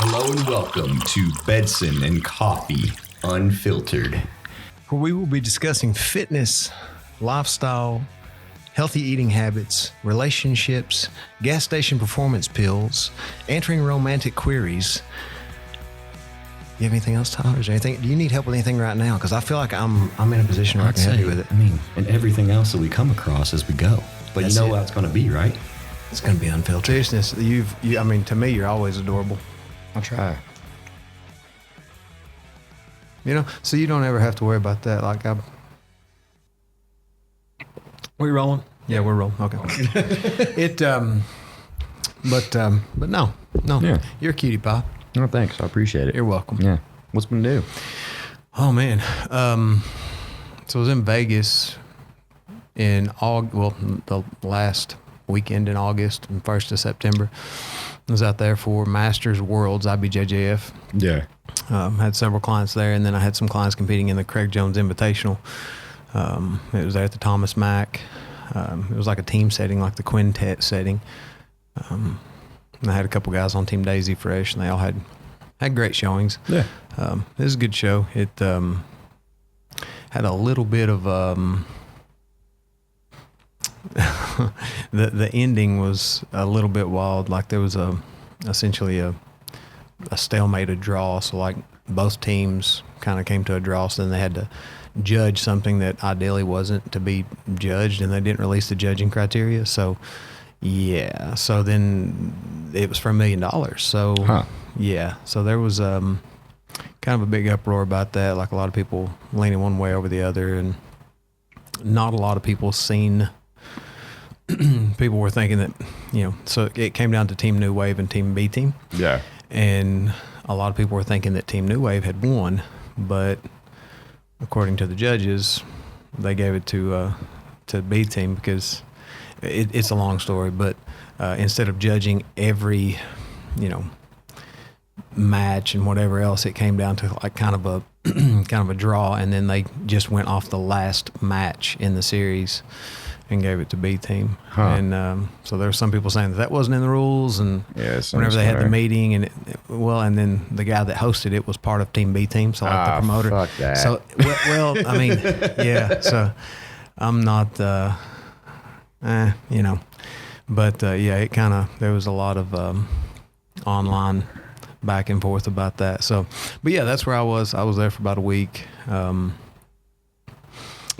Hello and welcome to Bedson and Coffee Unfiltered, where we will be discussing fitness, lifestyle, healthy eating habits, relationships, gas station performance pills, answering romantic queries. You have anything else, Tyler? Is there anything? Do you need help with anything right now? Because I feel like I'm in a position where I can help you with it. I mean, and everything else that we come across as we go. But That's you know it. how it's going to be, right? It's going to be unfiltered. Seriousness, I mean, to me, you're always adorable. I'll try. You know, so you don't ever have to worry about that. Like, we rolling? Yeah, we're rolling. Okay. But no. Yeah. You're a cutie pie. Oh, thanks. I appreciate it. You're welcome. Yeah. What's been new? Oh man. So I was in Vegas in the last weekend in August and 1st of September. I was out there for Masters Worlds, IBJJF. Yeah. Had several clients there, and then I had some clients competing in the Craig Jones Invitational. It was there at the Thomas Mack. It was like a team setting, like the quintet setting. And I had a couple guys on Team Daisy Fresh, and they all had great showings. Yeah. It was a good show. It had a little bit of the ending was a little bit wild. Like there was essentially a stalemate, a draw. So like both teams kind of came to a draw. So then they had to judge something that ideally wasn't to be judged, and they didn't release the judging criteria. So yeah. So then it was for $1 million. So yeah. So there was kind of a big uproar about that. Like a lot of people leaning one way over the other, and not a lot of people seen. People were thinking that, so it came down to Team New Wave and Team B Team. Yeah. And a lot of people were thinking that Team New Wave had won, but according to the judges, they gave it to B Team because it's a long story, but instead of judging every, match and whatever else, it came down to like kind of a draw, and then they just went off the last match in the series and gave it to B Team. And so there were some people saying that wasn't in the rules, and whenever they had the meeting, and and then the guy that hosted it was part of Team B Team, so like the promoter. Fuck that. So I mean, yeah. So I'm not, but it kind of, there was a lot of online back and forth about that. So, but yeah, that's where I was. I was there for about a week.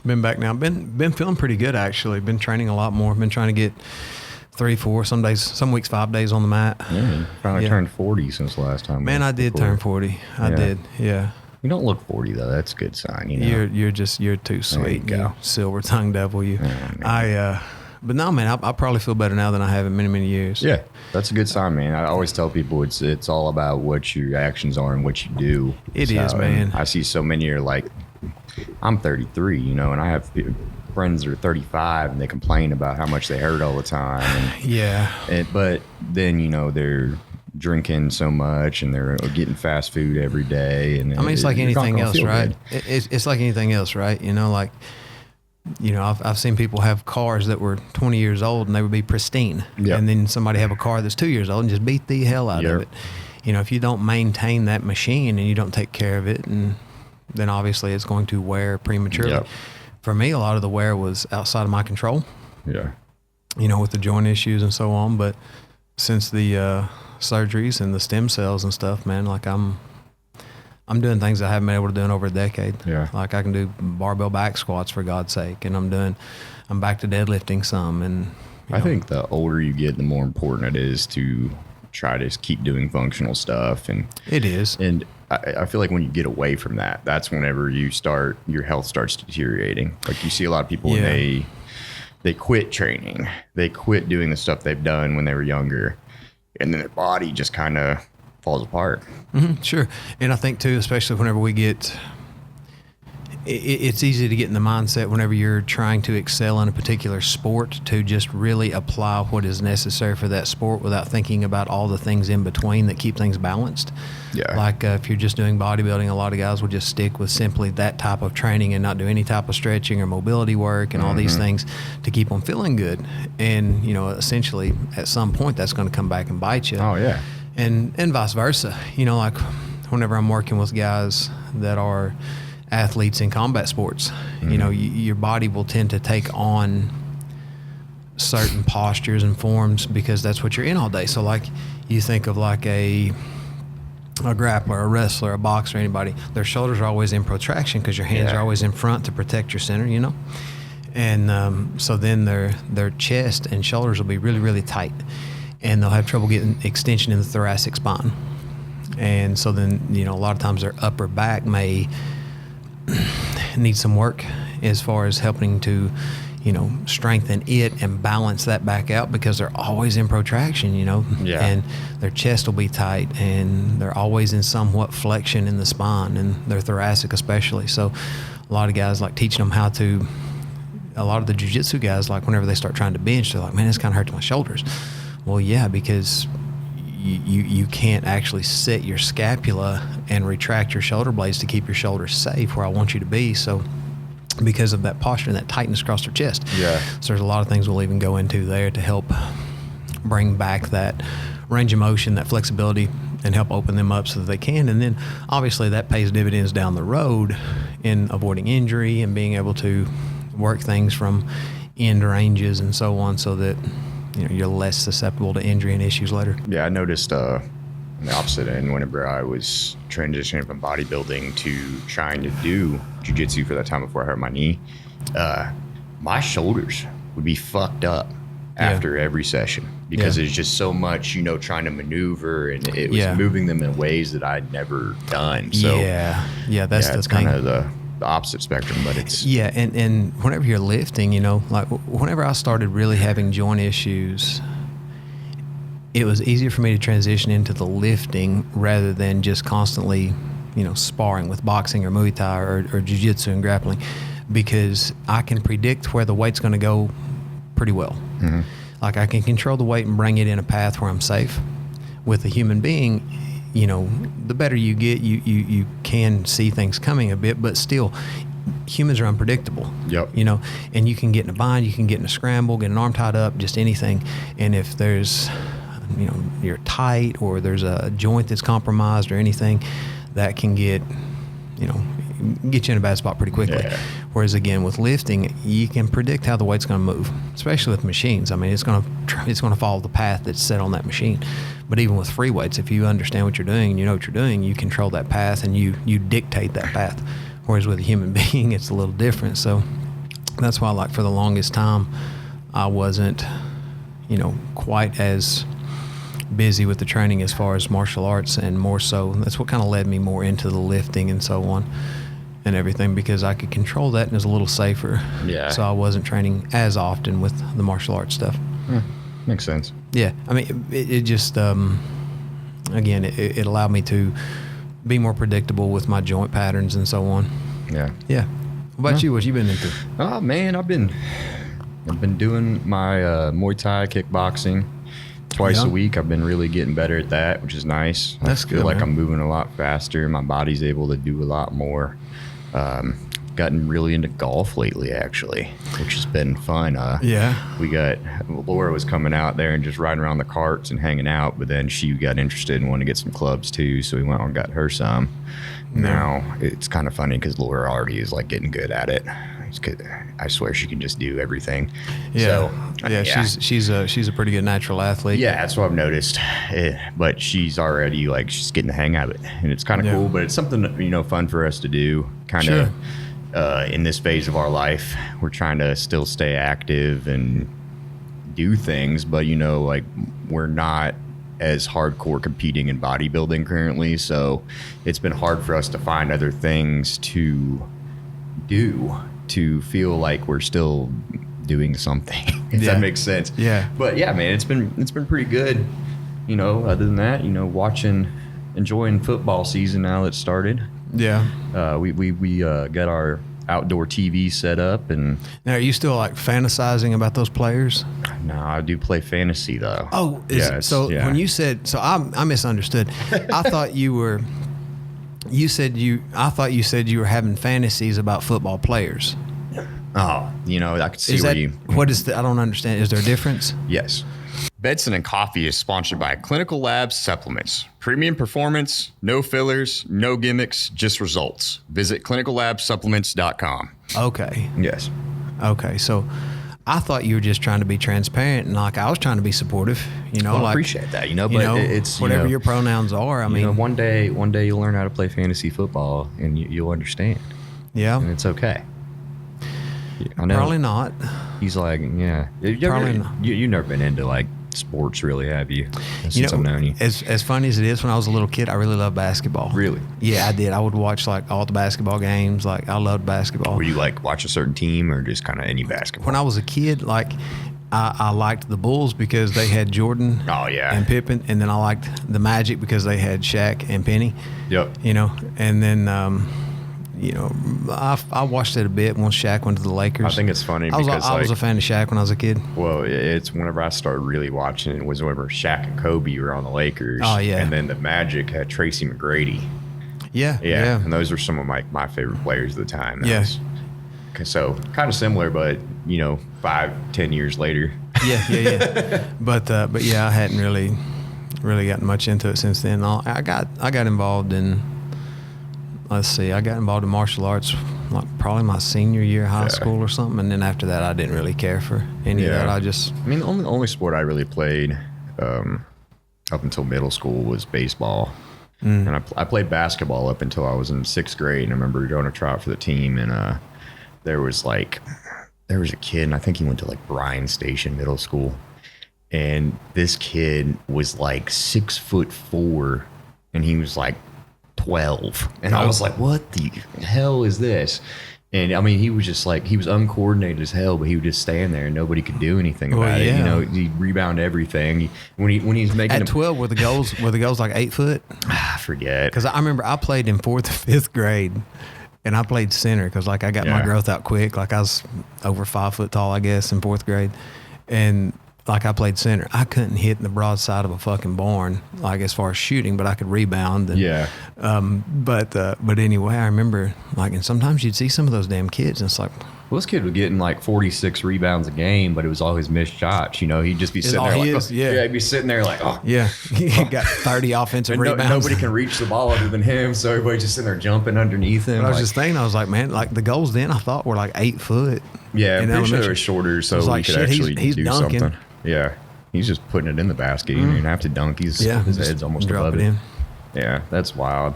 Been back now. Been feeling pretty good actually. Been training a lot more. Been trying to get 3, 4, some days, some weeks 5 days on the mat. Yeah, you finally turned 40 since the last time. Man, I did turn 40. I did. Yeah. You don't look 40 though. That's a good sign. You're too sweet. You silver tongue devil. You. But no, man, I probably feel better now than I have in many, many years. Yeah, that's a good sign, man. I always tell people it's all about what your actions are and what you do. It is, man. I see so many are like, I'm 33, and I have friends that are 35 and they complain about how much they hurt all the time. But then, they're drinking so much and they're getting fast food every day. And I mean, it's like anything else, right? It's like anything else, right? I've seen people have cars that were 20 years old and they would be pristine. Yep. And then somebody have a car that's 2 years old and just beat the hell out of it. If you don't maintain that machine and you don't take care of it, and then obviously it's going to wear prematurely. Yep. For me, a lot of the wear was outside of my control. Yeah. With the joint issues and so on. But since the surgeries and the stem cells and stuff, man, like I'm doing things I haven't been able to do in over a decade. Yeah. Like I can do barbell back squats for God's sake, and I'm back to deadlifting some. And I think the older you get, the more important it is to try to keep doing functional stuff. And it is. And I feel like when you get away from that, that's whenever your health starts deteriorating. Like you see a lot of people when they quit training, they quit doing the stuff they've done when they were younger, and then their body just kind of falls apart. Mm-hmm, sure. And I think too, especially whenever we get, it's easy to get in the mindset whenever you're trying to excel in a particular sport to just really apply what is necessary for that sport without thinking about all the things in between that keep things balanced. Yeah. Like if you're just doing bodybuilding, a lot of guys will just stick with simply that type of training and not do any type of stretching or mobility work and all these things to keep them feeling good. And, essentially at some point that's going to come back and bite you. Oh, yeah. And vice versa. You know, like whenever I'm working with guys that are athletes in combat sports, you know, your body will tend to take on certain postures and forms because that's what you're in all day. So like you think of like a grappler, a wrestler, a boxer, anybody, their shoulders are always in protraction because your hands are always in front to protect your center, you know? And so then their chest and shoulders will be really, really tight, and they'll have trouble getting extension in the thoracic spine. And so then, you know, a lot of times their upper back may need some work as far as helping to, you know, strengthen it and balance that back out because they're always in protraction, you know, and their chest will be tight and they're always in somewhat flexion in the spine and their thoracic especially. So a lot of guys like teaching them how to, a lot of the jiu-jitsu guys, like whenever they start trying to bench, they're like, man, this kind of hurts my shoulders. Well, yeah, because you can't actually set your scapula and retract your shoulder blades to keep your shoulders safe where I want you to be. So because of that posture and that tightness across their chest. Yeah. So there's a lot of things we'll even go into there to help bring back that range of motion, that flexibility, and help open them up so that they can. And then obviously that pays dividends down the road in avoiding injury and being able to work things from end ranges and so on so that, you know, you're less susceptible to injury and issues later. Yeah, I noticed on the opposite end, whenever I was transitioning from bodybuilding to trying to do jiu-jitsu for that time before I hurt my knee, my shoulders would be fucked up after every session because it's just so much, you know, trying to maneuver, and it was moving them in ways that I'd never done. So that's kind of the opposite spectrum, but it's and whenever you're lifting, you know, like whenever I started really having joint issues, it was easier for me to transition into the lifting rather than just constantly, you know, sparring with boxing or Muay Thai or jiu-jitsu and grappling, because I can predict where the weight's going to go pretty well. Mm-hmm. Like I can control the weight and bring it in a path where I'm safe. With a human being, you know, the better you get, you can see things coming a bit, but still, humans are unpredictable. Yep. You know, and you can get in a bind, you can get in a scramble, get an arm tied up, just anything. And if there's, you know, you're tight or there's a joint that's compromised or anything, that can get, you know, get you in a bad spot pretty quickly. Yeah. Whereas again, with lifting, you can predict how the weight's going to move, especially with machines. I mean, it's going to follow the path that's set on that machine. But even with free weights, if you understand what you're doing and you know what you're doing, you control that path and you dictate that path. Whereas with a human being, it's a little different. So that's why, like, for the longest time, I wasn't, you know, quite as busy with the training as far as martial arts, and more so that's what kind of led me more into the lifting and so on and everything, because I could control that and it was a little safer. Yeah. So I wasn't training as often with the martial arts stuff. Makes sense. Yeah. I mean, it just, again, it allowed me to be more predictable with my joint patterns and so on. Yeah. Yeah. What about you? What you been into? Oh man, I've been doing my Muay Thai kickboxing twice a week. I've been really getting better at that, which is nice. That's good. I feel like I'm moving a lot faster. My body's able to do a lot more. Gotten really into golf lately, actually, which has been fun. Laura was coming out there and just riding around the carts and hanging out, but then she got interested and wanted to get some clubs too, so we went and got her some. Now it's kind of funny because Laura already is like getting good at it. I swear she can just do everything. She's a pretty good natural athlete. Yeah, that's what I've noticed. But she's already she's getting the hang of it, and it's kind of cool. But it's something, you know, fun for us to do. Kind of in this phase of our life, we're trying to still stay active and do things, but you know, like we're not as hardcore competing in bodybuilding currently, so it's been hard for us to find other things to do to feel like we're still doing something, if that makes sense. Yeah. But yeah, man, it's been pretty good. You know, other than that, you know, enjoying football season now that started. Yeah. We got our outdoor TV set up, and now are you still like fantasizing about those players? No, I do play fantasy though. Oh, when you said, so I misunderstood. I thought you were. I thought you said you were having fantasies about football players. Oh, you know, I could see what is I don't understand. Is there a difference? Yes. Bedson and Coffee is sponsored by Clinical Labs Supplements. Premium performance, no fillers, no gimmicks, just results. Visit clinicallabsupplements.com. Okay. Yes. Okay. So I thought you were just trying to be transparent, and like I was trying to be supportive, Well, I appreciate that, but it's whatever your pronouns are. I mean, one day you'll learn how to play fantasy football and you'll understand. Yeah. And it's okay. I know. Probably not. He's like, yeah. Probably not. You've never been into like sports, really, have you? Since I've known you. As funny as it is, when I was a little kid, I really loved basketball. Really? Yeah, I did. I would watch like all the basketball games. Like I loved basketball. Were you like watch a certain team or just kind of any basketball? When I was a kid, like I liked the Bulls because they had Jordan. Oh yeah. And Pippen, and then I liked the Magic because they had Shaq and Penny. Yep. And then I watched it a bit once Shaq went to the Lakers. I think it's funny I was a fan of Shaq when I was a kid. Well, it's whenever I started really watching it was whenever Shaq and Kobe were on the Lakers. Oh, yeah. And then the Magic had Tracy McGrady. Yeah. And those are some of my favorite players of the time. So kind of similar, but 5-10 years later. Yeah. But yeah, I hadn't really gotten much into it since then. I got involved in. I got involved in martial arts like probably my senior year of high school or something, and then after that, I didn't really care for any of that. The only sport I really played up until middle school was baseball, and I played basketball up until I was in 6th grade. And I remember going to try out for the team, and there was a kid, and I think he went to like Bryan Station Middle School, and this kid was like 6'4", and he was like 12, and I was like, what the hell is this? And I mean, he was just like, he was uncoordinated as hell, but he would just stand there and nobody could do anything about it. He'd rebound everything. When he's making at 12, were the goals like 8 foot? I forget, because I remember I played in 4th or 5th grade, and I played center because like I got my growth out quick. Like I was over 5 foot tall, I guess, in 4th grade, and like I played center. I couldn't hit the broadside of a fucking barn, like as far as shooting, but I could rebound. And, But anyway, I remember like, and sometimes you'd see some of those damn kids, and it's like, well, this kid was getting like 46 rebounds a game, but it was always missed shots. He'd just be sitting there like, he'd be sitting there like, oh, yeah, he got 30 offensive rebounds. Nobody can reach the ball other than him, so everybody's just sitting there jumping underneath him. But I was just thinking, I was like, man, like the goals then I thought were like 8 foot. Yeah, I'm pretty sure they were shorter, so we could actually do dunking. something. Yeah, he's just putting it in the basket. You don't even have to dunk. His head's almost above it. Yeah, that's wild.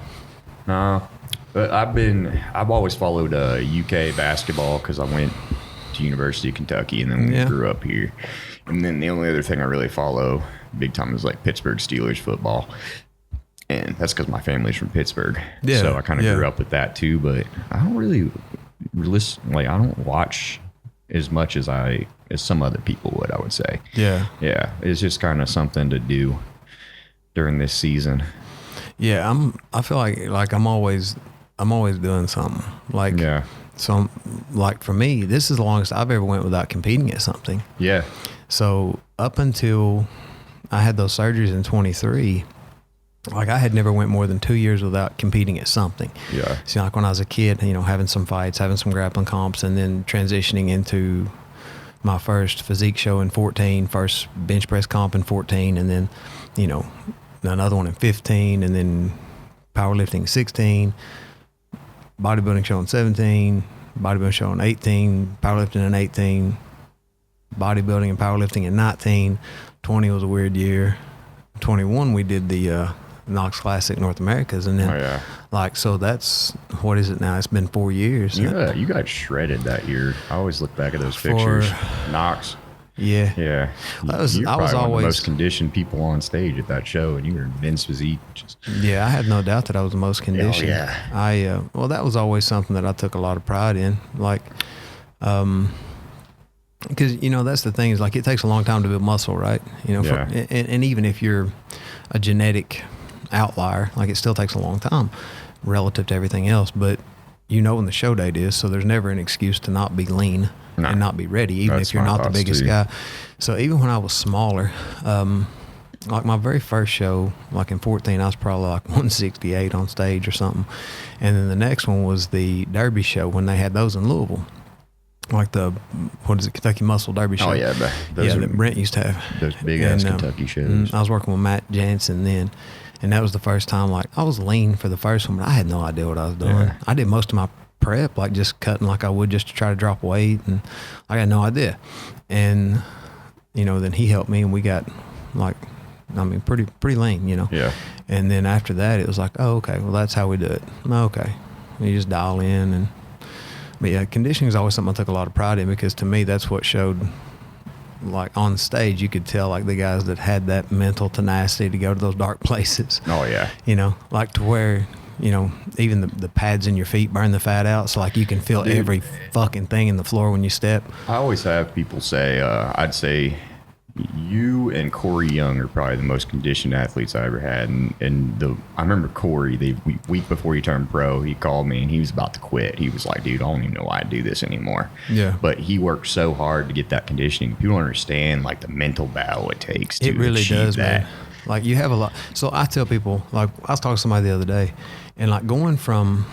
But I've always followed UK basketball because I went to University of Kentucky and then we grew up here. And then the only other thing I really follow big time is like Pittsburgh Steelers football. And that's because my family's from Pittsburgh. Yeah, so I kind of grew up with that too. But I don't really listen. Like I don't watch as much as some other people would, I would say. Yeah. It's just kind of something to do during this season. Yeah, I feel like I'm always doing something. Like so like for me, this is the longest I've ever went without competing at something. Yeah. So up until I had those surgeries in 23, like I had never went more than 2 years without competing at something. Yeah. So like when I was a kid, having some fights, having some grappling comps, and then transitioning into my first physique show in 14, first bench press comp in 14, and then, another one in 15, and then powerlifting 16, bodybuilding show in 17, bodybuilding show in 18, powerlifting in 18, bodybuilding and powerlifting in 19. 20 was a weird year. 21 we did the Knox Classic North Americas, and then so that's, what is it now? It's been 4 years. You got shredded that year. I always look back at those pictures. Knox. Yeah. I was always one of the most conditioned people on stage at that show, and you were in men's physique. Yeah, I had no doubt that I was the most conditioned. Well, that was always something that I took a lot of pride in. Like, because that's the thing, is like it takes a long time to build muscle, right? And even if you're a genetic outlier, like it still takes a long time relative to everything else. But when the show date is, so there's never an excuse to not be lean and not be ready, even if you're not the biggest guy. So even when I was smaller, like my very first show, like in 14, I was probably like 168 on stage or something. And then the next one was the Derby show when they had those in Louisville. like Kentucky Muscle Derby show. Oh yeah, but that Brent used to have those big ass Kentucky shows. I was working with Matt Jansen then, and that was the first time. Like I was lean for the first one, but I had no idea what I was doing. Yeah. I did most of my prep like just cutting like I would just to try to drop weight, and I had no idea. And then he helped me, and we got pretty lean, Yeah. And then after that, it was like, oh, okay, well that's how we do it. Okay, you just dial in. But yeah, conditioning is always something I took a lot of pride in, because to me that's what showed, like on stage you could tell like the guys that had that mental tenacity to go to those dark places. Oh yeah. Like to where even the pads in your feet burn the fat out, so like you can feel every fucking thing in the floor when you step. I always have people say, I'd say you and Corey Young are probably the most conditioned athletes I ever had. I remember Corey, the week before he turned pro, he called me and he was about to quit. He was like, dude, I don't even know why I do this anymore. Yeah. But he worked so hard to get that conditioning. People don't understand like the mental battle it takes to achieve that. Man. Like you have a lot. So I tell people, like I was talking to somebody the other day, and like going from,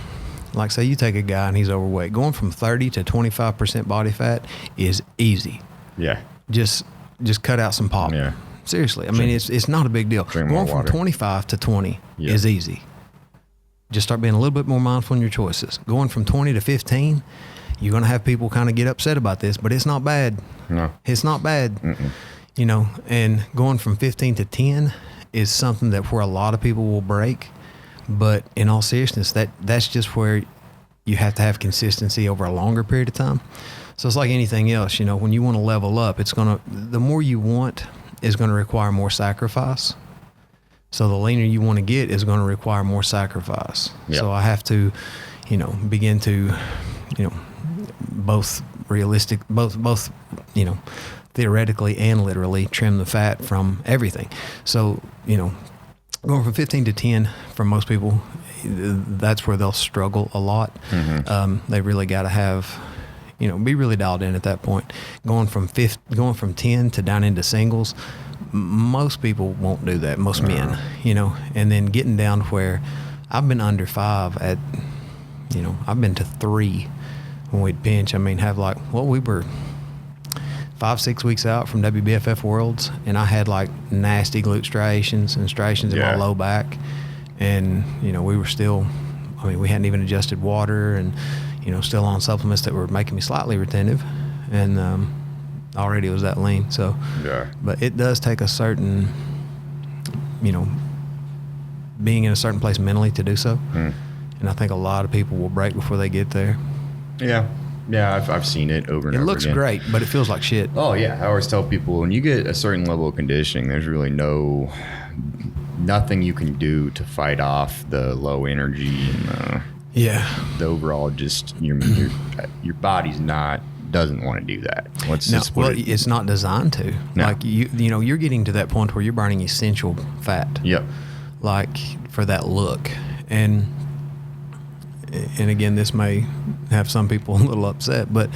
like say you take a guy and he's overweight, going from 30 to 25% body fat is easy. Yeah. Just cut out some pop. Yeah. Seriously. I mean, it's not a big deal. Going from 25 to 20 is easy. Just start being a little bit more mindful in your choices. Going from 20 to 15, you're going to have people kind of get upset about this, but it's not bad. No. It's not bad. Mm-mm. And going from 15 to 10 is something that where a lot of people will break. But in all seriousness, that's just where you have to have consistency over a longer period of time. So it's like anything else, when you want to level up, the more you want is going to require more sacrifice. So the leaner you want to get is going to require more sacrifice. Yep. So I have to, begin to, both theoretically and literally trim the fat from everything. So, going from 15 to 10 for most people, that's where they'll struggle a lot. Mm-hmm. They really got to have, be really dialed in at that point. Going from 10 to down into singles, most people won't do that. Most men, and then getting down to where I've been under 5 at, I've been to 3 when we'd pinch. I mean, we were 5-6 weeks out from IBJJF Worlds, and I had like nasty glute striations in my low back, and we were still, we hadn't even adjusted water, and still on supplements that were making me slightly retentive, and already was that lean. So but it does take a certain being in a certain place mentally to do so. And I think a lot of people will break before they get there. Yeah, I've seen it over and over again. It looks great, but it feels like shit. Oh, yeah. I always tell people, when you get a certain level of conditioning, there's really nothing you can do to fight off the low energy and the overall just your body's doesn't want to do that. It's not designed to. No. Like you're getting to that point where you're burning essential fat. Yep. Like for that look. And again, this may have some people a little upset, but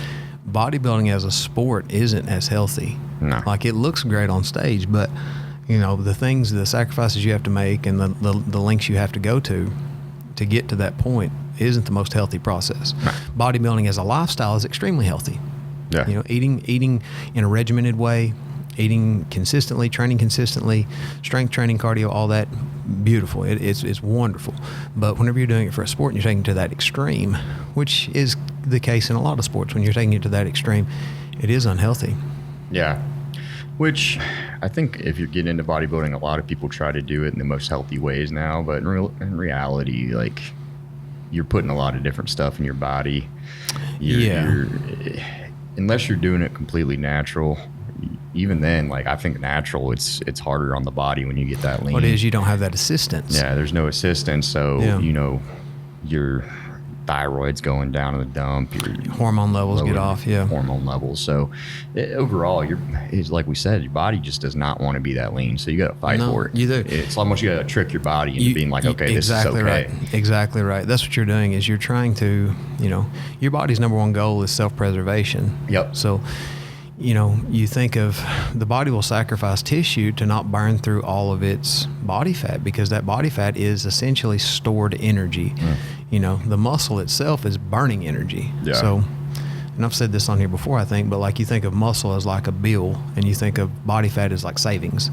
bodybuilding as a sport isn't as healthy. No. Like it looks great on stage, but the sacrifices you have to make and the lengths you have to go to get to that point isn't the most healthy process. No. Bodybuilding as a lifestyle is extremely healthy. Yeah. Eating in a regimented way, eating consistently, training consistently, strength training, cardio, all that, beautiful. It's wonderful. But whenever you're doing it for a sport and you're taking it to that extreme, which is the case in a lot of sports, when you're taking it to that extreme, it is unhealthy. Yeah. Which I think if you get into bodybuilding, a lot of people try to do it in the most healthy ways now. But in reality, like, you're putting a lot of different stuff in your body. Unless you're doing it completely natural, even then, like, I think natural, it's harder on the body when you get that lean. What it is, you don't have that assistance. Yeah, there's no assistance. So, your thyroid's going down in the dump. Your hormone levels get off, hormone levels. So, overall, it's like we said, your body just does not want to be that lean. So, you got to fight for it. You do. It's almost you got to trick your body into being like, okay, this is okay. Right. Exactly right. That's what you're doing is you're trying to, your body's number one goal is self-preservation. Yep. So, you think of the body will sacrifice tissue to not burn through all of its body fat, because that body fat is essentially stored energy. The muscle itself is burning energy. Yeah. So, and I've said this on here before, I think, but like you think of muscle as like a bill and you think of body fat as like savings.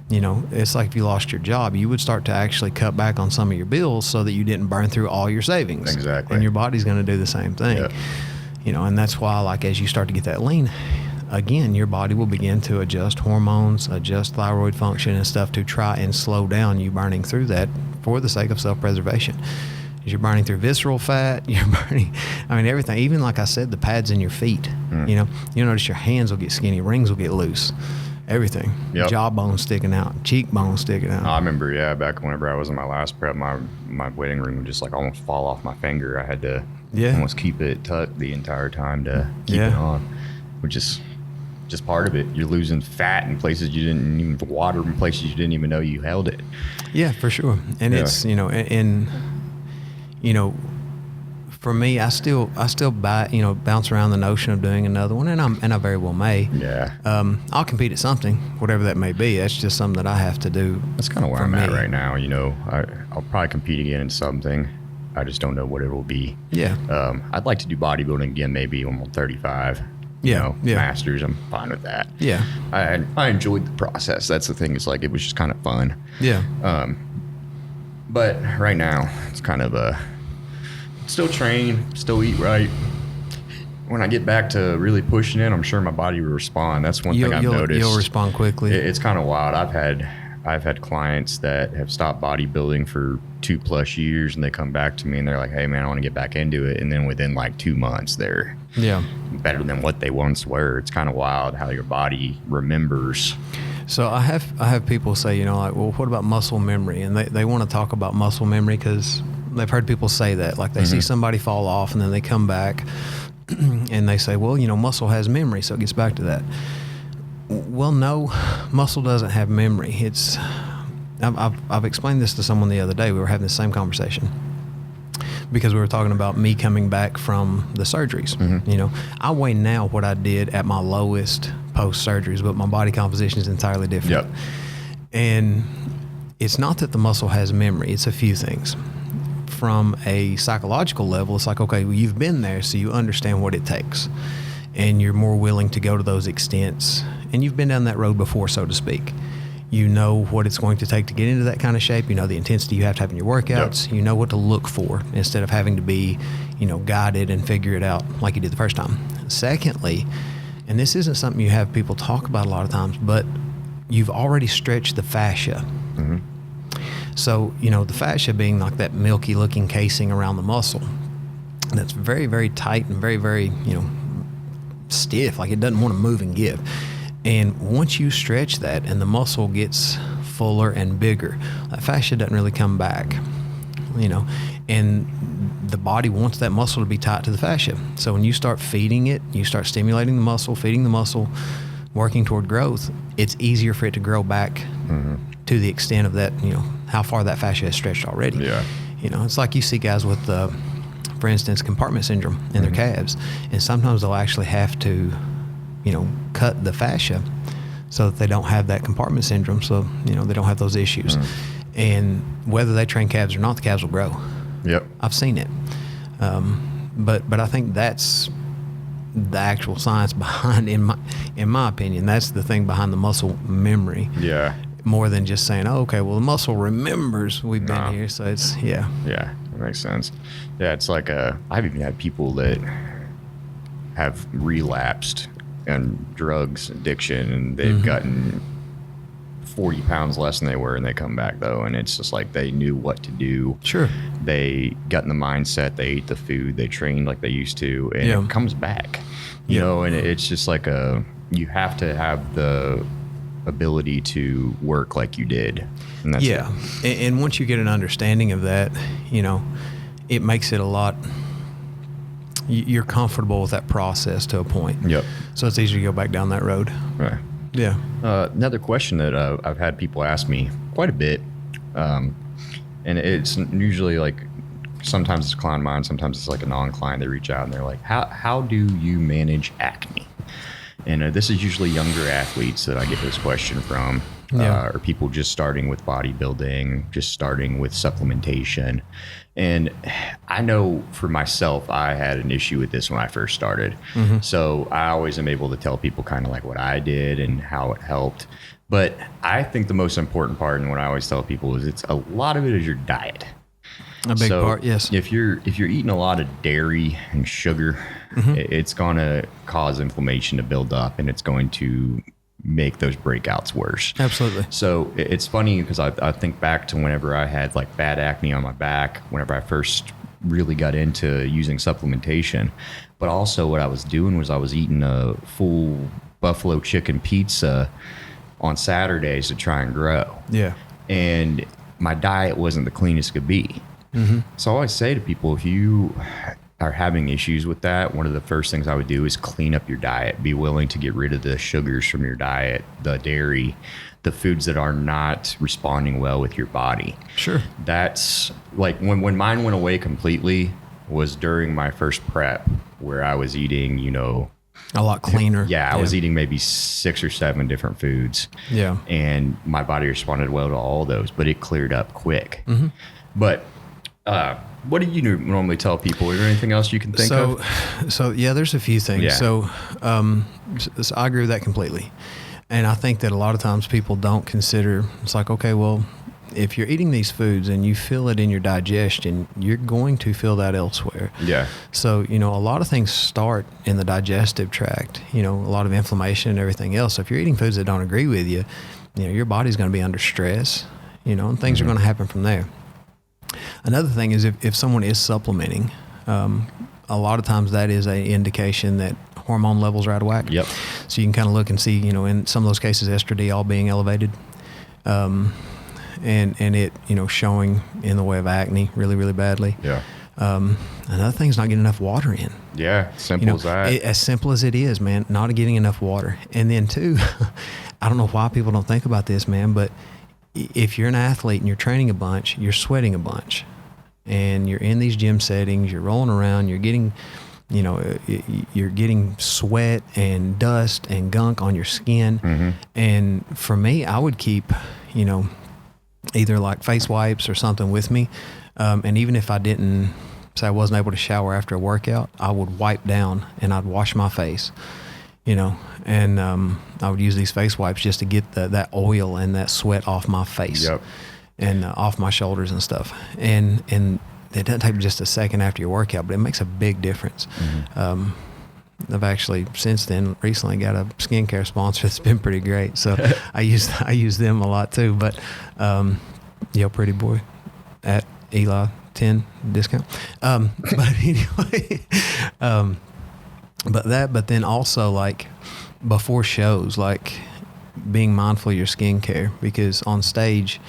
You know, it's like if you lost your job, you would start to actually cut back on some of your bills so that you didn't burn through all your savings. Exactly. And your body's going to do the same thing. Yep. You know, and that's why, like, as you start to get that lean, again, your body will begin to adjust hormones, adjust thyroid function and stuff to try and slow down you burning through that for the sake of self-preservation. As you're burning through visceral fat, you're burning, I mean, everything. Even like I said, the pads in your feet, you know, you'll notice your hands will get skinny, rings will get loose, everything. Yep. Jawbone sticking out, cheekbone sticking out. I remember, back whenever I was in my last prep, my weighting ring would just like almost fall off my finger. I had to almost keep it tucked the entire time to keep it on, which is just part of it. You're losing fat in places you didn't even, water in places you didn't even know you held it. Yeah, for sure. And it's, you know, and you know, for me, I still bounce around the notion of doing another one, and I very well may. Yeah. I'll compete at something, whatever that may be. That's just something that I have to do. That's kind of where I'm at right now. You know, I'll probably compete again in something. I just don't know what it will be. Yeah. I'd like to do bodybuilding again, maybe when I'm 35. Masters, I'm fine with that. Yeah. I enjoyed the process. That's the thing. It's like, it was just kind of fun. Yeah. But right now, it's kind of still train, still eat right. When I get back to really pushing it, I'm sure my body will respond. That's one thing I've noticed. You'll respond quickly. It's kind of wild. I've had clients that have stopped bodybuilding for 2+ years, and they come back to me and they're like, "Hey man, I want to get back into it." And then within like 2 months, they're better than what they once were. It's kind of wild how your body remembers. So I have people say, you know, like, well, what about muscle memory? And they want to talk about muscle memory because they've heard people say that. Like they see somebody fall off and then they come back and they say, well, you know, muscle has memory, so it gets back to that. Well, no, muscle doesn't have memory. I've explained this to someone the other day. We were having the same conversation because we were talking about me coming back from the surgeries. You know, I weigh now what I did at my lowest post surgeries, but my body composition is entirely different. Yep. And it's not that the muscle has memory. It's a few things. From a psychological level, it's like, okay, well, you've been there, so you understand what it takes. And you're more willing to go to those extents. And you've been down that road before, so to speak. You know what it's going to take to get into that kind of shape. You know the intensity you have to have in your workouts. Yep. You know what to look for instead of having to be, you know, guided and figure it out like you did the first time. Secondly, and this isn't something you have people talk about a lot of times, but you've already stretched the fascia. So, you know, the fascia being like that milky looking casing around the muscle that's very, very tight and very, very, you know, stiff, like it doesn't want to move and give. And once you stretch that and the muscle gets fuller and bigger, that fascia doesn't really come back, you know, and the body wants that muscle to be tight to the fascia. So when you start feeding it, you start stimulating the muscle, feeding the muscle, working toward growth, it's easier for it to grow back to the extent of that, you know, how far that fascia has stretched already. Yeah. You know, it's like you see guys with, for instance, compartment syndrome in their calves, and sometimes they'll actually have to, you know, cut the fascia so that they don't have that compartment syndrome, so, you know, they don't have those issues. And whether they train calves or not, the calves will grow. Yep. I've seen it. But I think that's the actual science behind, in my opinion, that's the thing behind the muscle memory. Yeah. More than just saying, oh, okay, well, the muscle remembers we've been here, so it's, Yeah, that makes sense. Yeah, it's like, I've even had people that have relapsed on drugs addiction, and they've gotten 40 pounds less than they were, and they come back, though, and it's just like they knew what to do. Sure. They got in the mindset, they ate the food, they trained like they used to, and it comes back. You know, and it's just like you have to have the ability to work like you did. And that's it. And once you get an understanding of that, you know, it makes it a lot, you're comfortable with that process to a point. Yep. So it's easier to go back down that road. Right. Yeah. Another question that I've had people ask me quite a bit, and it's usually like, sometimes it's a client of mine, sometimes it's like a non-client. They reach out and they're like, how do you manage acne? And this is usually younger athletes that I get this question from. or people just starting with bodybuilding, just starting with supplementation. And I know for myself, I had an issue with this when I first started. So I always am able to tell people kind of like what I did and how it helped. But I think the most important part, and what I always tell people, is it's a lot of it is your diet. A big part, yes. If you're eating a lot of dairy and sugar, it's going to cause inflammation to build up, and it's going to make those breakouts worse. Absolutely. So it's funny because I think back to whenever I had like bad acne on my back, whenever I first really got into using supplementation. But also what I was doing was I was eating a full buffalo chicken pizza on Saturdays to try and grow. Yeah. And my diet wasn't the cleanest could be. So I always say to people, if you are having issues with that, one of the first things I would do is clean up your diet. Be willing to get rid of the sugars from your diet, the dairy, the foods that are not responding well with your body. Sure. That's like when mine went away completely was during my first prep, where I was eating, a lot cleaner. Yeah, I was eating maybe 6 or 7 different foods. Yeah. And my body responded well to all those, but it cleared up quick. But what do you normally tell people? Is there anything else you can think of? So yeah, there's a few things. Yeah. So I agree with that completely. And I think that a lot of times people don't consider, it's like, okay, well, if you're eating these foods and you feel it in your digestion, you're going to feel that elsewhere. Yeah. So, a lot of things start in the digestive tract, a lot of inflammation and everything else. So if you're eating foods that don't agree with you, your body's going to be under stress, and things are going to happen from there. Another thing is if someone is supplementing, a lot of times that is an indication that hormone levels are out of whack. Yep. So you can kind of look and see, in some of those cases, estradiol being elevated, and it, showing in the way of acne really, really badly. Yeah. Another thing is not getting enough water in. Yeah, simple as that. As simple as it is, man, not getting enough water. And then too, I don't know why people don't think about this, man, but if you're an athlete and you're training a bunch, you're sweating a bunch, and you're in these gym settings, you're rolling around, you're getting, you're getting sweat and dust and gunk on your skin. And for me, I would keep, either like face wipes or something with me. And even if I didn't, say I wasn't able to shower after a workout, I would wipe down and I'd wash my face, and I would use these face wipes just to get that oil and that sweat off my face. Yep. And off my shoulders and stuff. And it doesn't take just a second after your workout, but it makes a big difference. I've actually since then recently got a skincare sponsor that's been pretty great. So I use them a lot too. But Pretty Boy at Eli 10 discount. But anyway, but then also like before shows, like being mindful of your skincare, because on stage,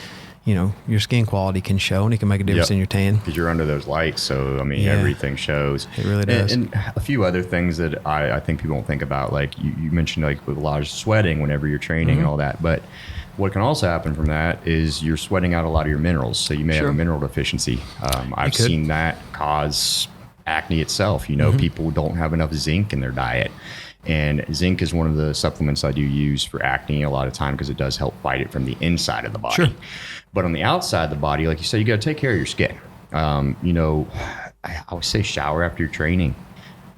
your skin quality can show and it can make a difference in your tan. Because you're under those lights, so everything shows. It really does. And a few other things that I think people don't think about, like you mentioned, like with a lot of sweating whenever you're training and all that. But what can also happen from that is you're sweating out a lot of your minerals, so you may have a mineral deficiency. I've seen that cause acne itself. People don't have enough zinc in their diet. And zinc is one of the supplements I do use for acne a lot of time because it does help fight it from the inside of the body. Sure. But on the outside of the body, like you said, you got to take care of your skin. I always say shower after your training.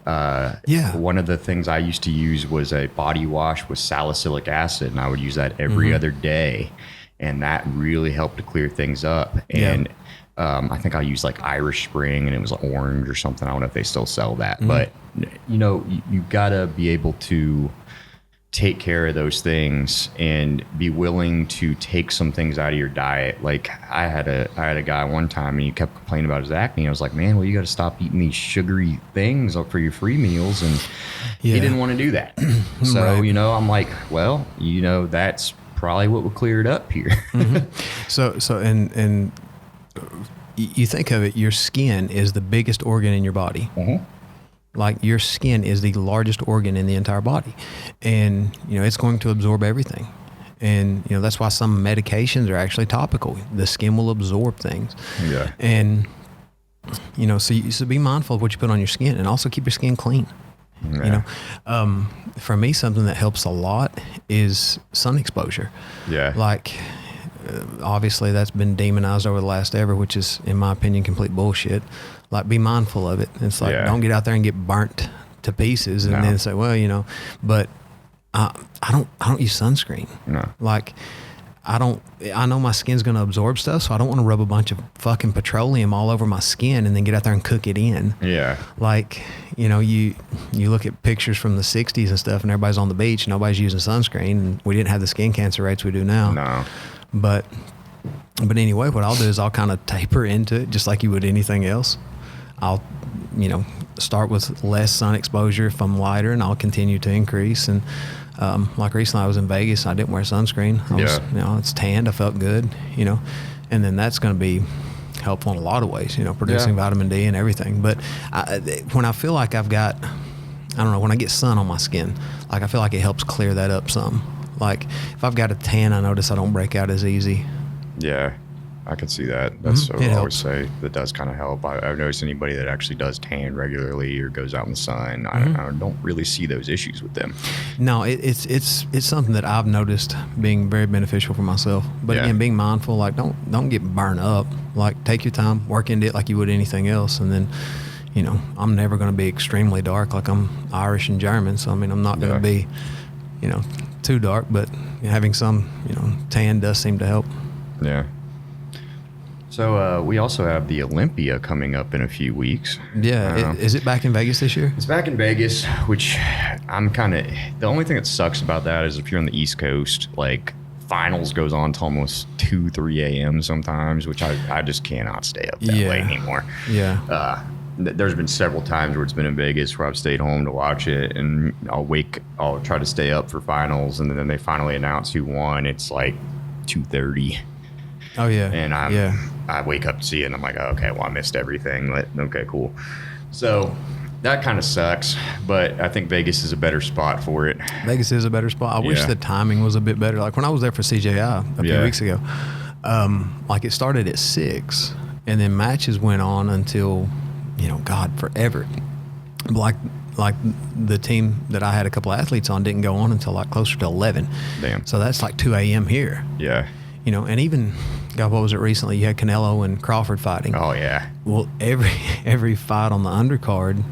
One of the things I used to use was a body wash with salicylic acid, and I would use that every other day. And that really helped to clear things up. And I think I used like Irish Spring, and it was orange or something. I don't know if they still sell that. But, you got to be able to take care of those things and be willing to take some things out of your diet. Like I had a guy one time, and he kept complaining about his acne. I was like, man, well, you got to stop eating these sugary things for your free meals. And he didn't want to do that. So, I'm like, well, that's probably what would clear it up here. So you think of it, your skin is the biggest organ in your body. Like your skin is the largest organ in the entire body, and it's going to absorb everything. And that's why some medications are actually topical. The skin will absorb things. Yeah. And so be mindful of what you put on your skin, and also keep your skin clean. You know, for me, something that helps a lot is sun exposure. Yeah. Like, obviously that's been demonized over the last ever, which is, in my opinion, complete bullshit. Like, be mindful of it. It's like, don't get out there and get burnt to pieces and then say, well, you know, but I don't use sunscreen. No. Like, I know my skin's going to absorb stuff, so I don't want to rub a bunch of fucking petroleum all over my skin and then get out there and cook it in. Yeah. Like, you know, you look at pictures from the 60s and stuff, and everybody's on the beach, nobody's using sunscreen, and we didn't have the skin cancer rates we do now. No. But anyway, what I'll do is I'll kind of taper into it just like you would anything else. I'll, you know, start with less sun exposure if I'm lighter, and I'll continue to increase. And like recently I was in Vegas, I didn't wear sunscreen. You know, it's tanned, I felt good, you know, and then that's going to be helpful in a lot of ways, you know, producing vitamin D and everything. But when I feel like I've got, I don't know, when I get sun on my skin, like I feel like it helps clear that up some. Like if I've got a tan, I notice I don't break out as easy. Yeah, I can see that. That's what I always say. That does kind of help. I've noticed anybody that actually does tan regularly or goes out in the sun, I don't really see those issues with them. No, it's something that I've noticed being very beneficial for myself. But again, being mindful, like don't get burned up. Like take your time, work into it like you would anything else, and then, you know, I'm never going to be extremely dark. Like I'm Irish and German, so I mean I'm not going to be, you know, too dark. But having some, you know, tan does seem to help. Yeah. So we also have the Olympia coming up in a few weeks. Yeah. Is it back in Vegas this year? It's back in Vegas, which I'm kind of, the only thing that sucks about that is if you're on the East Coast, like finals goes on till almost 2, 3 a.m. sometimes, which I just cannot stay up that late anymore. Yeah. There's been several times where it's been in Vegas where I've stayed home to watch it, and I'll try to stay up for finals, and then they finally announce who won. It's like 2:30. Oh yeah. And I wake up to see it and I'm like, oh, okay, well I missed everything. Okay, cool. So that kind of sucks, but I think Vegas is a better spot for it. Vegas is a better spot. I wish the timing was a bit better. Like when I was there for CJI a few weeks ago, like it started at 6 and then matches went on until, you know, God, forever. Like the team that I had a couple of athletes on didn't go on until like closer to 11. Damn. So that's like 2 a.m. here. Yeah. You know, and even, God, what was it recently? You had Canelo and Crawford fighting. Oh, yeah. Well, every fight on the undercard,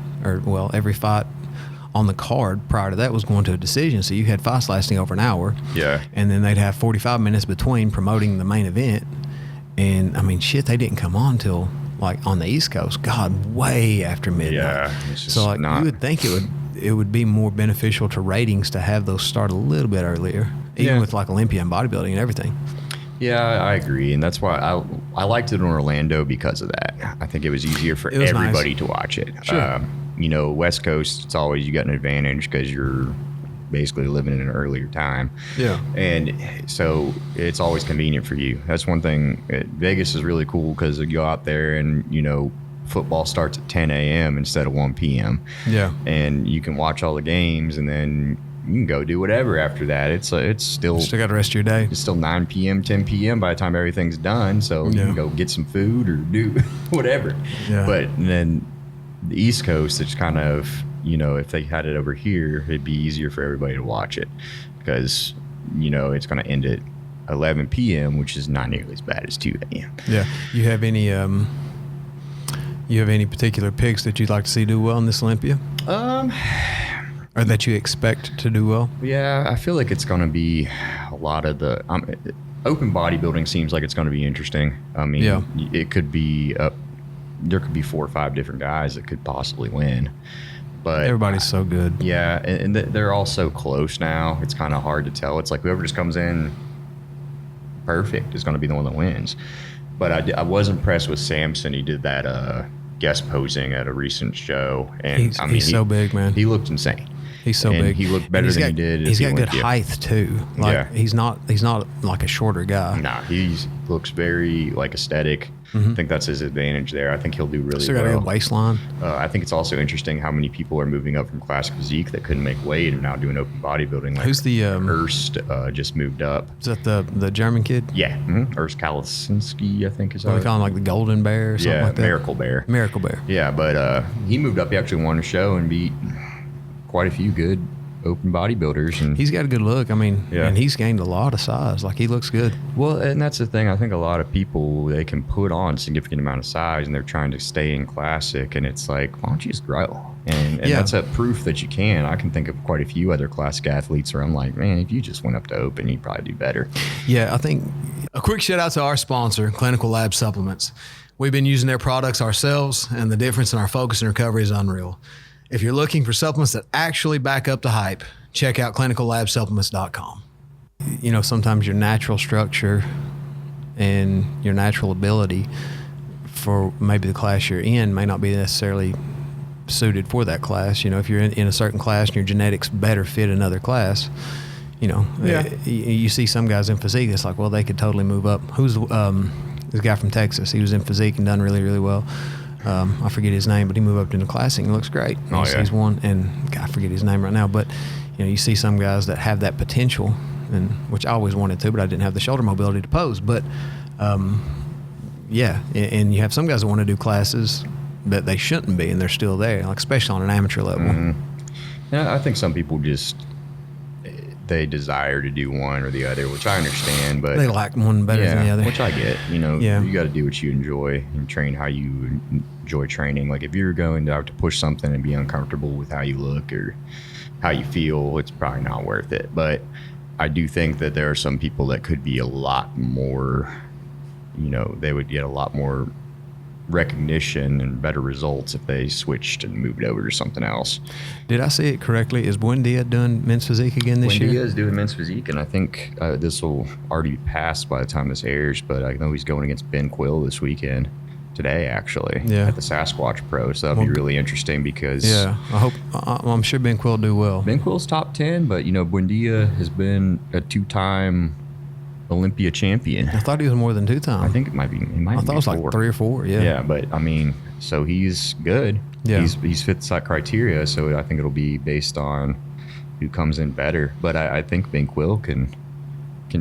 every fight on the card prior to that was going to a decision. So you had fights lasting over an hour. Yeah. And then they'd have 45 minutes between promoting the main event. And, I mean, shit, they didn't come on till, like, on the East Coast. God, way after midnight. Yeah. So, like, you would think it would be more beneficial to ratings to have those start a little bit earlier, even with, like, Olympia and bodybuilding and everything. Yeah, I agree, and that's why I liked it in Orlando because of that. I think it was easier for everybody to watch it. Sure. You know, West Coast, it's always you got an advantage because you're basically living in an earlier time. Yeah. And so it's always convenient for you. That's one thing. Vegas is really cool because you go out there and, you know, football starts at 10 a.m. instead of 1 p.m. Yeah. And you can watch all the games and then you can go do whatever after that. It's still got the rest of your day. It's still 9 p.m., 10 p.m. by the time everything's done. So you can go get some food or do whatever. Yeah. But then the East Coast, it's kind of, you know, if they had it over here, it'd be easier for everybody to watch it because, you know, it's going to end at 11 p.m., which is not nearly as bad as 2 a.m. Yeah. You have any particular picks that you'd like to see do well in this Olympia? Or that you expect to do well? Yeah, I feel like it's going to be a lot of the open bodybuilding seems like it's going to be interesting. I mean, it could be there could be 4 or 5 different guys that could possibly win. But everybody's so good. Yeah, and they're all so close now. It's kind of hard to tell. It's like whoever just comes in perfect is going to be the one that wins. But I was impressed with Samson. He did that guest posing at a recent show, and he's so big, man. He looked insane. He's so big. He looked better than he did. He's got good height too. Like he's not like a shorter guy. Nah, he looks very like aesthetic. I think that's his advantage there. I think he'll do really Still well. got a good waistline. I think it's also interesting how many people are moving up from classic physique that couldn't make weight and now doing open bodybuilding. Like who's the Ernst just moved up. Is that the German kid? Yeah, Ernst Kalisinski, I think is. What we call him, like the Golden Bear or something like that. Miracle Bear. Miracle Bear. Yeah, but he moved up. He actually won a show and beat quite a few good open bodybuilders, and he's got a good look. I mean, and he's gained a lot of size. Like, he looks good. Well, and that's the thing. I think a lot of people, they can put on a significant amount of size and they're trying to stay in classic, and it's like, why don't you just grow? And that's a proof that you can. I can think of quite a few other classic athletes where I'm like, man, if you just went up to open, you'd probably do better. Yeah, I think a quick shout out to our sponsor, Clinical Lab Supplements. We've been using their products ourselves, and the difference in our focus and recovery is unreal. If you're looking for supplements that actually back up the hype, check out clinicallabsupplements.com. You know, sometimes your natural structure and your natural ability for maybe the class you're in may not be necessarily suited for that class. You know, if you're in a certain class and your genetics better fit another class, you know, you see some guys in physique, it's like, well, they could totally move up. Who's this guy from Texas? He was in physique and done really, really well. I forget his name, but he moved up into classic and looks great. He's one, and I forget his name right now, but you know, you see some guys that have that potential, and which I always wanted to, but I didn't have the shoulder mobility to pose. But and you have some guys that want to do classes that they shouldn't be, and they're still there, like especially on an amateur level. Mm-hmm. Yeah, I think some people just they desire to do one or the other, which I understand, but they like one better than the other, which I get. You know, you got to do what you enjoy and train how you enjoy training. Like, if you're going to have to push something and be uncomfortable with how you look or how you feel, it's probably not worth it. But I do think that there are some people that could be a lot more, you know, they would get a lot more recognition and better results if they switched and moved over to something else. Did I see it correctly? Is Buendia doing men's physique again this year? Buendia is doing men's physique, and I think this will already be passed by the time this airs, but I know he's going against Ben Quill this weekend. Today, actually, at the Sasquatch Pro, so that'll be really interesting because I'm sure Ben Quill will do well. Ben Quill's top 10, but you know, Buendia has been a 2-time Olympia champion. I thought he was more than 2-time. I think it might be. I thought it was 4. Like 3 or 4. Yeah, but I mean, so he's good. Yeah, he's fit the criteria. So I think it'll be based on who comes in better. But I think Ben Quill can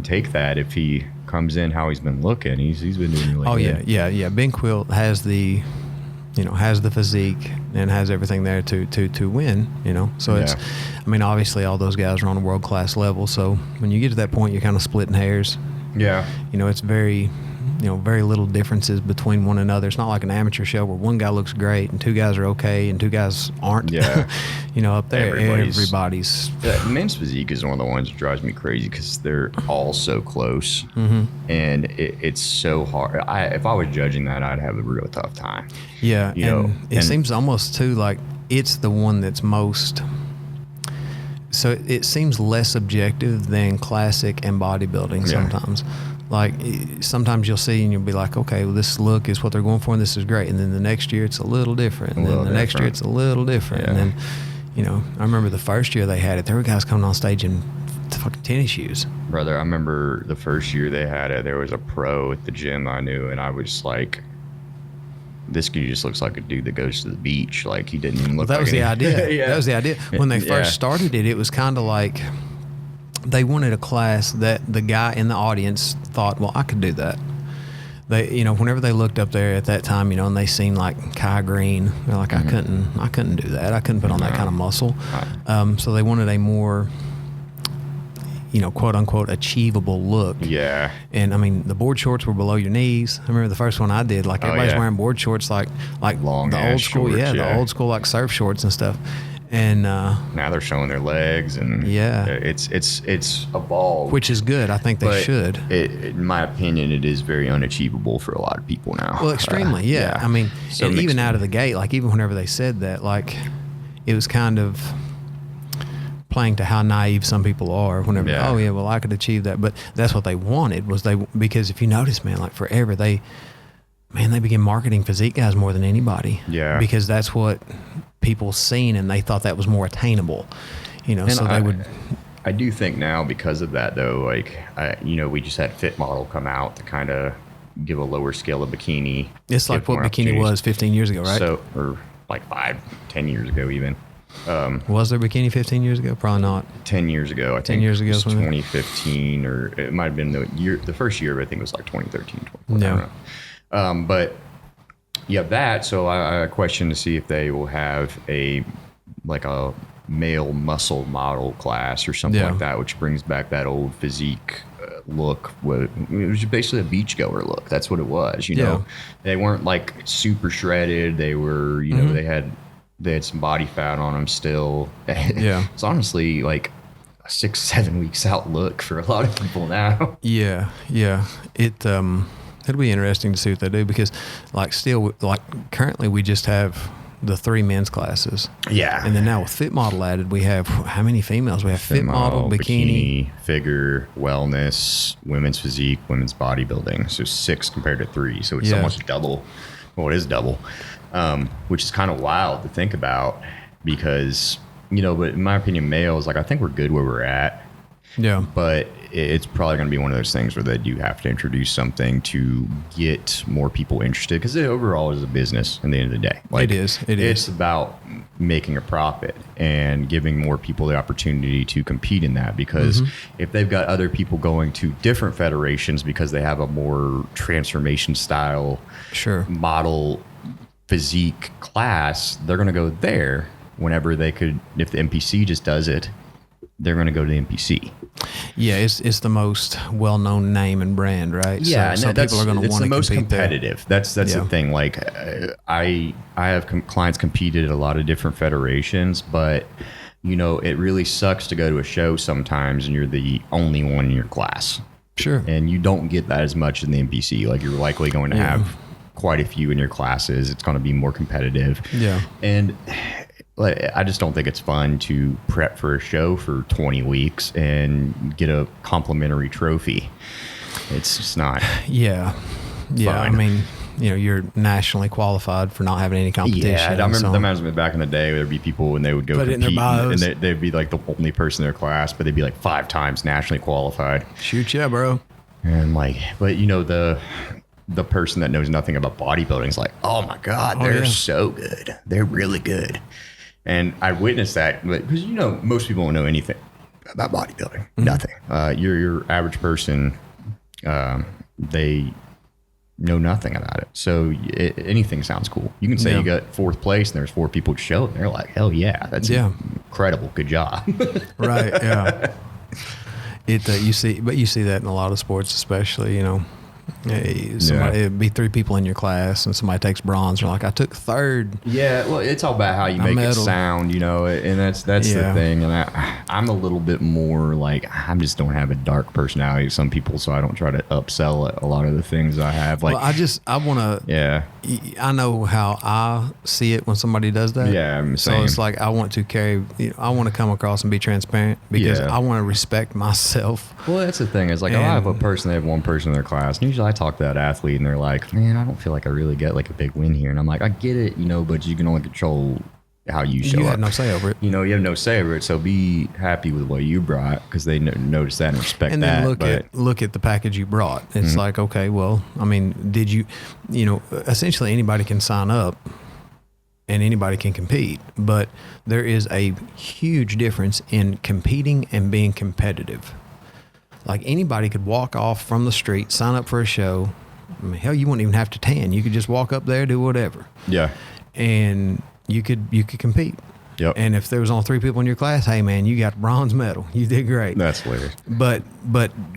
take that if he comes in how he's been looking. He's been doing really good. Yeah. Ben Quill has the physique and has everything there to win, you know. So it's, I mean, obviously all those guys are on a world class level. So when you get to that point, you're kind of splitting hairs. Yeah. You know, it's very little differences between one another. It's not like an amateur show where one guy looks great and 2 guys are okay and 2 guys aren't. Yeah. You know, up there, everybody's. Men's physique is one of the ones that drives me crazy because they're all so close. Mm-hmm. And it's so hard. If I was judging that, I'd have a real tough time. Yeah. It seems almost too like it's the one that's most. So it seems less objective than classic and bodybuilding sometimes. Like, sometimes you'll see and you'll be like, okay, well, this look is what they're going for and this is great. And then the next year it's a little different. And then the next year it's a little different. Yeah. And then, you know, I remember the first year they had it, there were guys coming on stage in fucking tennis shoes. Brother, I remember the first year they had it, there was a pro at the gym I knew, and I was like, this dude just looks like a dude that goes to the beach. Like, he didn't even look that like was the idea. That was the idea. When they first started it, it was kind of like they wanted a class that the guy in the audience thought, well, I could do that. They, you know, whenever they looked up there at that time, you know, and they seen like Kai Green, they're like, I couldn't do that. I couldn't put on that kind of muscle. So they wanted a more, you know, quote unquote achievable look. Yeah. And I mean, the board shorts were below your knees. I remember the first one I did, like everybody's wearing board shorts, like long, the old school, shorts, the old school like surf shorts and stuff. And now they're showing their legs, and it's evolved, which is good. I think they should. In my opinion, it is very unachievable for a lot of people now. Well, extremely, yeah. I mean, so and even out of the gate, like even whenever they said that, like it was kind of playing to how naive some people are. Whenever, well, I could achieve that, but that's what they wanted because if you notice, man, like forever they began marketing physique guys more than anybody. Yeah, because that's what people seen and they thought that was more attainable, you know. And so they would. I do think now because of that though, like we just had Fit Model come out to kind of give a lower scale of bikini. It's like what bikini was 15 years ago, right? So, or like 5-10 years ago even. Was there bikini 15 years ago? Probably not. 10 years ago, I think. 10 years ago, it was 2015, or it might have been the first year. But I think it was like 2013, 2014. No. I don't know. But you have that, so I question to see if they will have a male muscle model class or something like that, which brings back that old physique look. It was basically a beachgoer look. That's what it was. You know, they weren't like super shredded. They were, you know, they had some body fat on them still. It's honestly like a 6-7 weeks out look for a lot of people now. Yeah. It'll be interesting to see what they do, because like currently we just have the 3 men's classes. Yeah. And then now with Fit Model added, we have how many females? We have Fit Model, bikini, figure, wellness, women's physique, women's bodybuilding. So 6 compared to 3. So it's almost double. Well, it is double, which is kind of wild to think about, because, you know, but in my opinion, males, like, I think we're good where we're at. Yeah. But it's probably going to be one of those things where they do have to introduce something to get more people interested, because it overall is a business at the end of the day. Like, it is. It's about making a profit and giving more people the opportunity to compete in that, because if they've got other people going to different federations because they have a more transformation style model physique class, they're going to go there whenever they could. If the NPC just does it, they're going to go to the NPC. Yeah, it's the most well-known name and brand, right? Yeah, so people are going to want to compete. It's the most competitive. There. That's the thing. Like, I have clients competed at a lot of different federations, but, you know, it really sucks to go to a show sometimes and you're the only one in your class. Sure. And you don't get that as much in the NPC. Like, you're likely going to have quite a few in your classes. It's going to be more competitive. Yeah. And I just don't think it's fun to prep for a show for 20 weeks and get a complimentary trophy. It's just not. Yeah. Fun. I mean, you know, you're nationally qualified for not having any competition. Yeah, I remember back in the day, there'd be people when they would go compete, and they'd be like the only person in their class, but they'd be like 5 times nationally qualified. Shoot, yeah, bro. And like, but you know, the person that knows nothing about bodybuilding is like, oh my God, they're so good. They're really good. And I witnessed that because, you know, most people don't know anything about bodybuilding. Nothing. Your average person, they know nothing about it. So anything sounds cool. You can say you got 4th place and there's 4 people to show, and they're like, hell yeah, that's incredible. Good job. Right. Yeah. You see that in a lot of sports, especially, you know. It'd be 3 people in your class and somebody takes bronze. You're like, I took 3rd. Yeah, well, it's all about how you make it sound, you know, and that's the thing. And I'm a little bit more like, I just don't have a dark personality as some people, so I don't try to upsell a lot of the things I have. Like, well, I know how I see it when somebody does that. Yeah, I'm so it's like, I want to I want to come across and be transparent, because I want to respect myself. Well, that's the thing. It's like, I have they have one person in their class, and usually I talk to that athlete and they're like, man, I don't feel like I really get like a big win here. And I'm like, I get it, you know, but you can only control how you show up. You have no say over it. You know, you have no say over it. So be happy with what you brought, because they notice that and respect that. And then look at the package you brought. It's like, okay, well, I mean, did you know, essentially anybody can sign up and anybody can compete, but there is a huge difference in competing and being competitive. Like, anybody could walk off from the street, sign up for a show. I mean, hell, you wouldn't even have to tan. You could just walk up there, do whatever. Yeah. And you could compete. Yep. And if there was only 3 people in your class, hey man, you got a bronze medal. You did great. That's hilarious. But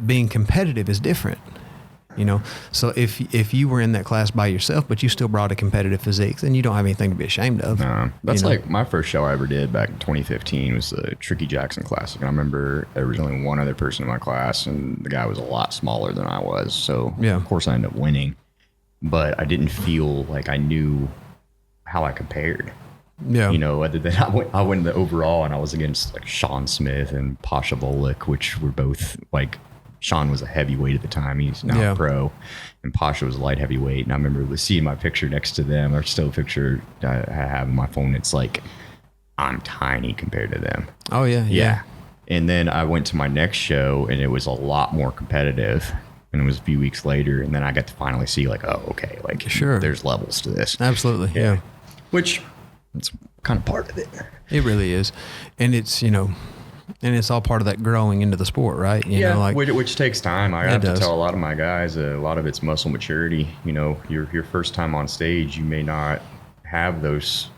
being competitive is different. You know, so if you were in that class by yourself, but you still brought a competitive physique, then you don't have anything to be ashamed of. No, that's like my first show I ever did back in 2015 was the Tricky Jackson Classic. And I remember there was only one other person in my class, and the guy was a lot smaller than I was. So of course I ended up winning, but I didn't feel like I knew how I compared. Yeah, you know, other than I went the overall, and I was against like Sean Smith and Pasha Volek, which were both like. Sean was a heavyweight at the time. He's now a pro. And Pasha was a light heavyweight. And I remember seeing my picture next to them, or still a picture I have on my phone. It's like, I'm tiny compared to them. Oh, yeah. And then I went to my next show, and it was a lot more competitive. And it was a few weeks later. And then I got to finally see, like, oh, okay, like, there's levels to this. Absolutely, yeah. Which, it's kind of part of it. It really is. And it's, you know... And it's all part of that growing into the sport, right? You know, like, which takes time. I have to tell a lot of my guys, a lot of it's muscle maturity. You know, your first time on stage, you may not have those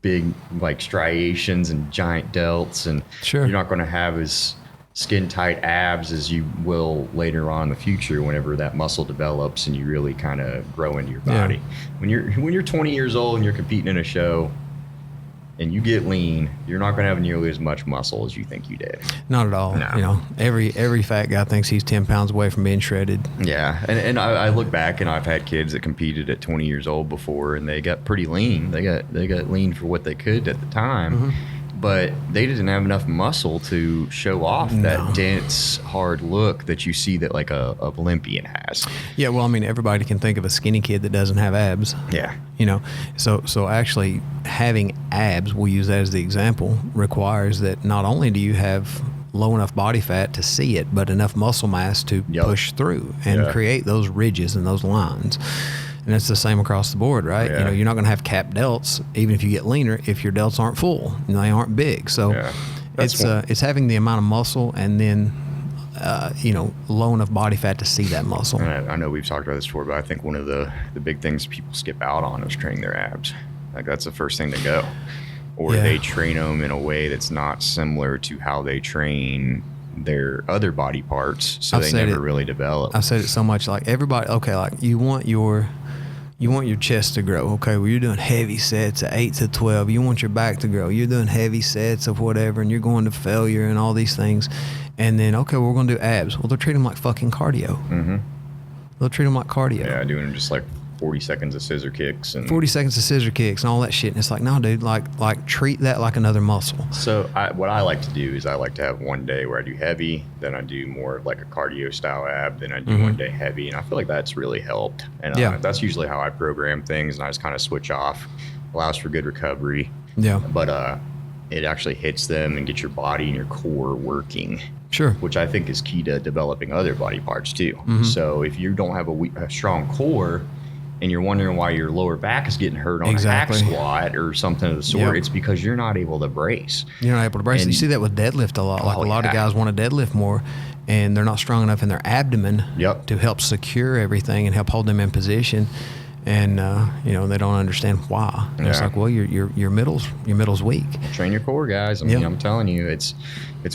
big like striations and giant delts, and sure. you're not going to have as skin tight abs as you will later on in the future whenever that muscle develops and you really kind of grow into your body. Yeah. When you're 20 years old and you're competing in a show and you get lean, you're not going to have nearly as much muscle as you think you did. Not at all. No. You know, every fat guy thinks he's 10 pounds away from being shredded. Yeah. And I look back and I've had kids that competed at 20 years old before and they got pretty lean. They got lean for what they could at the time. Mm-hmm. But they didn't have enough muscle to show off that dense, hard look that you see that like a Olympian has. Yeah, well, I mean, everybody can think of a skinny kid that doesn't have abs. Yeah. You know, so actually having abs, we'll use that as the example, requires that not only do you have low enough body fat to see it, but enough muscle mass to push through and create those ridges and those lines. And it's the same across the board, right? Yeah. You know, you're not going to have capped delts, even if you get leaner, if your delts aren't full and they aren't big. So it's having the amount of muscle and then, low enough body fat to see that muscle. And I know we've talked about this before, but I think one of the big things people skip out on is training their abs. Like that's the first thing to go. Or they train them in a way that's not similar to how they train their other body parts, so they never really develop. I've said it so much, like everybody, okay, like you want your chest to grow. Okay, well, you're doing heavy sets at 8 to 12. You want your back to grow. You're doing heavy sets of whatever, and you're going to failure and all these things. And then, okay, we're going to do abs. Well, they'll treat them like fucking cardio. Mm-hmm. They'll treat them like cardio. Yeah, doing them just like 40 seconds of scissor kicks and 40 seconds of scissor kicks and all that shit. And it's like, no, dude, like treat that like another muscle. So what I like to do is I like to have one day where I do heavy, then I do more of like a cardio style ab, then I do one day heavy, and I feel like that's really helped. And that's usually how I program things, and I just kind of switch off. Allows for good recovery. Yeah. But it actually hits them and gets your body and your core working. Sure. Which I think is key to developing other body parts too. Mm-hmm. So if you don't have a strong core, and you're wondering why your lower back is getting hurt on a hack squat or something of the sort, it's because you're not able to brace. You're not able to brace. And you see that with deadlift a lot. Like a lot of guys want to deadlift more, and they're not strong enough in their abdomen to help secure everything and help hold them in position. And they don't understand why. And it's like, well, your middle's weak. Train your core, guys. I mean, I'm telling you, it's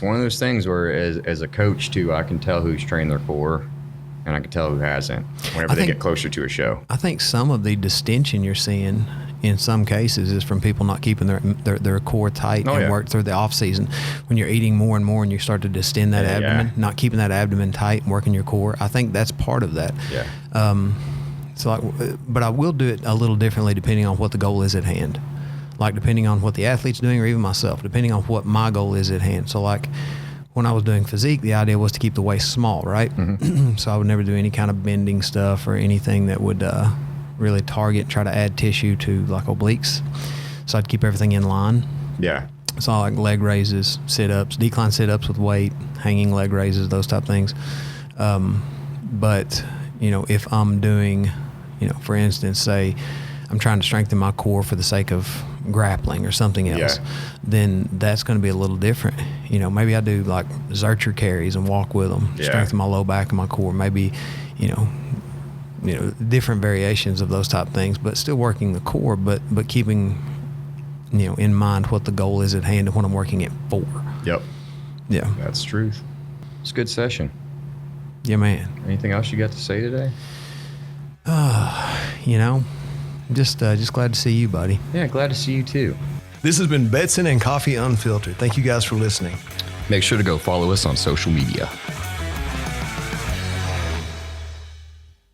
one of those things where as a coach too, I can tell who's trained their core. And I can tell who hasn't whenever they get closer to a show. I think some of the distension you're seeing in some cases is from people not keeping their core tight and work through the off season. When you're eating more and more and you start to distend that abdomen, not keeping that abdomen tight and working your core, I think that's part of that. Yeah. But I will do it a little differently depending on what the goal is at hand. Like depending on what the athlete's doing or even myself, depending on what my goal is at hand. So like, when I was doing physique, the idea was to keep the waist small, right? Mm-hmm. So I would never do any kind of bending stuff or anything that would really target, try to add tissue to like obliques. So I'd keep everything in line. Yeah. So I like leg raises, sit-ups, decline sit-ups with weight, hanging leg raises, those type things. But, if I'm doing, for instance, say I'm trying to strengthen my core for the sake of grappling or something else, then that's going to be a little different. Maybe I do like Zercher carries and walk with them, strengthen my low back and my core. Maybe, different variations of those type things, but still working the core, but keeping, in mind what the goal is at hand and what I'm working it for. Yep. Yeah. That's truth. It's a good session. Yeah, man. Anything else you got to say today? Just glad to see you, buddy. Yeah, glad to see you too. This has been Betson and Coffee Unfiltered. Thank you guys for listening. Make sure to go follow us on social media.